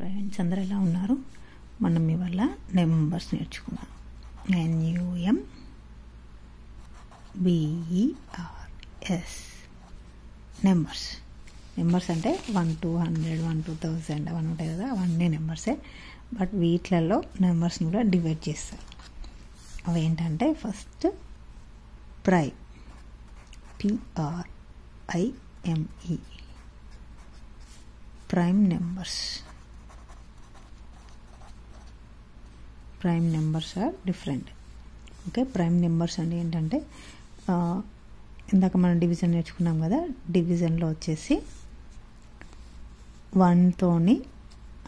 Friends అందరూ ఎలా ఉన్నారు? మనం ఇవాళ నెంబర్స్ నేర్చుకుందాం. NUMBERS numbers. నెంబర్స్ అంటే 1 to 100, 1 to 1000 అవన్నీ ఉంటాయి కదా, అవన్నీ నెంబర్సే. బట్ వీటిలలో నెంబర్స్ని కూడా డివైడ్ చేస్తారు. అవి ఏంటంటే first prime, PRIME, prime numbers. Prime numbers are different. Okay, prime numbers అంటే ఏంటంటే ఇందాక మనం డివిజన్ నేర్చుకున్నాం కదా, డివిజన్లో వచ్చేసి 1తోని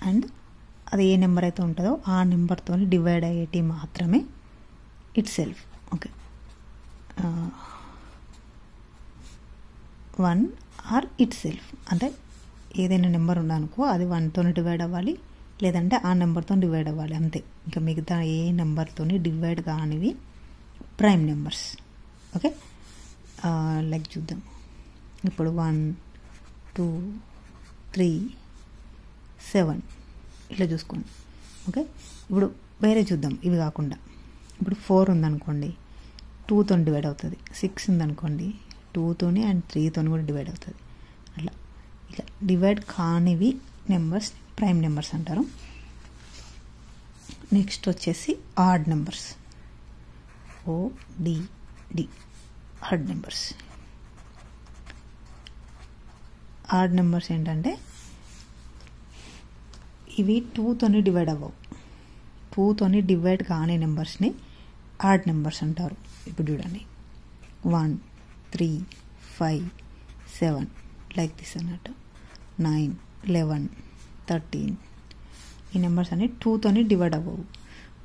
అండ్ అది ఏ నెంబర్ అయితే ఉంటుందో ఆ నెంబర్తో డివైడ్ అయ్యేటి మాత్రమే itself. Okay, 1 or itself అంటే ఏదైనా నెంబర్ ఉందనుకో అది 1తో డివైడ్ అవ్వాలి, లేదంటే ఆ నెంబర్తో డివైడ్ అవ్వాలి, అంతే. ఇంకా మిగతా ఏ నెంబర్తో డివైడ్ కానివి ప్రైమ్ నెంబర్స్. ఓకే, లైక్ చూద్దాం ఇప్పుడు 1, 2, 3, 7 ఇట్లా చూసుకోండి. ఓకే, ఇప్పుడు వేరే చూద్దాం ఇవి కాకుండా. ఇప్పుడు 4 ఉందనుకోండి, 2తో డివైడ్ అవుతుంది. 6 ఉందనుకోండి, 2తోని అండ్ 3తోని కూడా డివైడ్ అవుతుంది. అట్లా ఇట్లా డివైడ్ కానివి నెంబర్స్ ప్రైమ్ నెంబర్స్ అంటారు. నెక్స్ట్ వచ్చేసి odd numbers, ODD, odd numbers. Odd numbers ఏంటంటే ఇవి 2తోని డివైడ్ అవ్వవు. 2తోని డివైడ్ కాని నెంబర్స్ని ఆడ్ నెంబర్స్ అంటారు. ఇప్పుడు చూడండి 1, 3, 5, 7 లైక్ దిస్ అన్నట్టు, 9, 11, 13 ఈ నెంబర్స్ అన్ని 2తోని డివైడ్ అవ్వవు.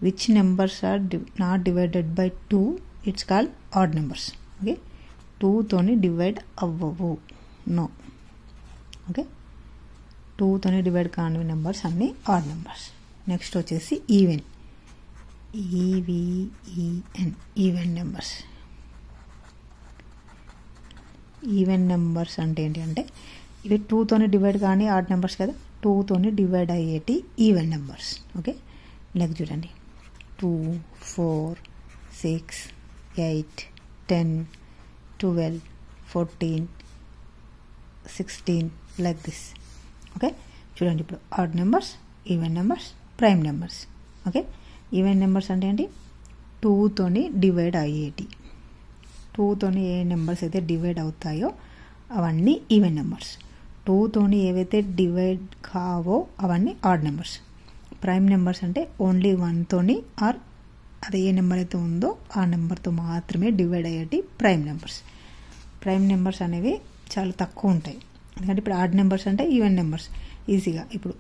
Which numbers are not divided by 2 it's called odd numbers. Okay, 2తోని డివైడ్ అవ్వవు, నో. ఓకే, 2తోని డివైడ్ కాని నెంబర్స్ అన్నీ ఆడ్ నెంబర్స్. నెక్స్ట్ వచ్చేసి even, EVEN, even numbers. Even numbers అంటే ఏంటి అంటే ఇవి 2తోని డివైడ్ కానీ ఆడ్ నెంబర్స్ కదా, 2తోని డివైడ్ అయ్యేటి ఈవెన్ నెంబర్స్. ఓకే, లైక్ చూడండి 2, 4, 6, 8, 10, 12, 14, 16 లైక్ దిస్. ఓకే, చూడండి ఇప్పుడు odd numbers, even numbers, prime numbers. Okay, even numbers అంటే ఏంటి? 2తోని డివైడ్ అయ్యేటి. 2తోని ఏ నెంబర్స్ అయితే డివైడ్ అవుతాయో అవన్నీ ఈవెన్ నెంబర్స్. 2తోని ఏవైతే డివైడ్ కావో అవన్నీ ఆడ్ నెంబర్స్. ప్రైమ్ నెంబర్స్ అంటే ఓన్లీ 1తోని ఆర్ అది ఏ నెంబర్ అయితే ఉందో ఆ నెంబర్తో మాత్రమే డివైడ్ అయ్యేటి ప్రైమ్ నెంబర్స్. ప్రైమ్ నెంబర్స్ అనేవి చాలా తక్కువ ఉంటాయి. ఎందుకంటే ఇప్పుడు ఆడ్ నెంబర్స్ అంటే ఈవెన్ నెంబర్స్ ఈజీగా ఇప్పుడు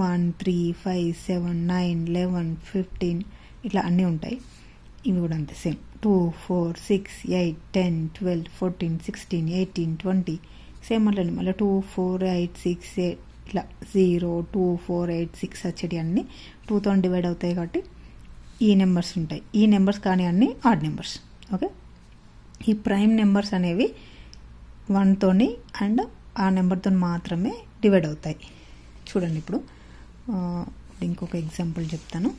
1, 3, 5, 7, 9, 11, 15 ఇట్లా అన్నీ ఉంటాయి. ఇవి కూడా అంతే సేమ్ 2, 4, 6, 8, 10, 12, 14, 16, 18, 20 సేమ్ మళ్ళీ 2, 4, 8, 6, 8 ఇట్లా 0, 2, 4, 8, 6 వచ్చేటి అన్నీ 2తో డివైడ్ అవుతాయి కాబట్టి ఈ నెంబర్స్ ఉంటాయి. ఈ నెంబర్స్ కానీ అన్నీ ఆడ్ నెంబర్స్. ఓకే, ఈ ప్రైమ్ నెంబర్స్ అనేవి 1తోని అండ్ ఆ నెంబర్తో మాత్రమే డివైడ్ అవుతాయి. చూడండి ఇప్పుడు ఇంకొక ఎగ్జాంపుల్ చెప్తాను.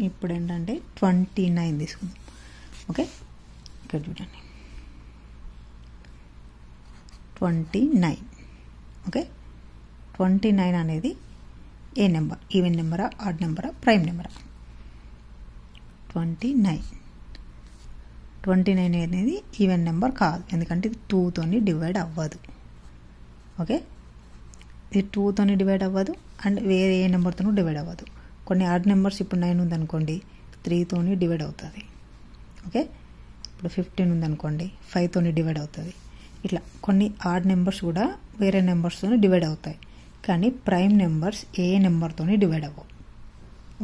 ఇప్పుడు ఏంటంటే 29 తీసుకుందాం. ఓకే, ఇక్కడ చూడండి 29. ఓకే, 29 అనేది ఏ నెంబర్? ఈవెన్ నెంబరా, ఆడ్ నెంబరా, ప్రైమ్ నెంబరా? 29 అనేది ఈవెన్ నెంబర్ కాదు, ఎందుకంటే ఇది 2తోని డివైడ్ అవ్వదు. ఓకే, ఇది 2తోని డివైడ్ అవ్వదు అండ్ వేరే ఏ నెంబర్తోనూ డివైడ్ అవ్వదు. కొన్ని ఆడ్ నెంబర్స్ ఇప్పుడు 9 ఉందనుకోండి 3తోని డివైడ్ అవుతుంది. ఓకే, ఇప్పుడు 15 ఉందనుకోండి 5తోని డివైడ్ అవుతుంది. ఇట్లా కొన్ని ఆడ్ నెంబర్స్ కూడా వేరే నెంబర్స్తోని డివైడ్ అవుతాయి. కానీ ప్రైమ్ నెంబర్స్ ఏ నెంబర్తోని డివైడ్ అవ్వవు,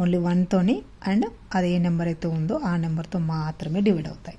ఓన్లీ 1తోని అండ్ అది ఏ నెంబర్ అయితే ఉందో ఆ నెంబర్తో మాత్రమే డివైడ్ అవుతాయి.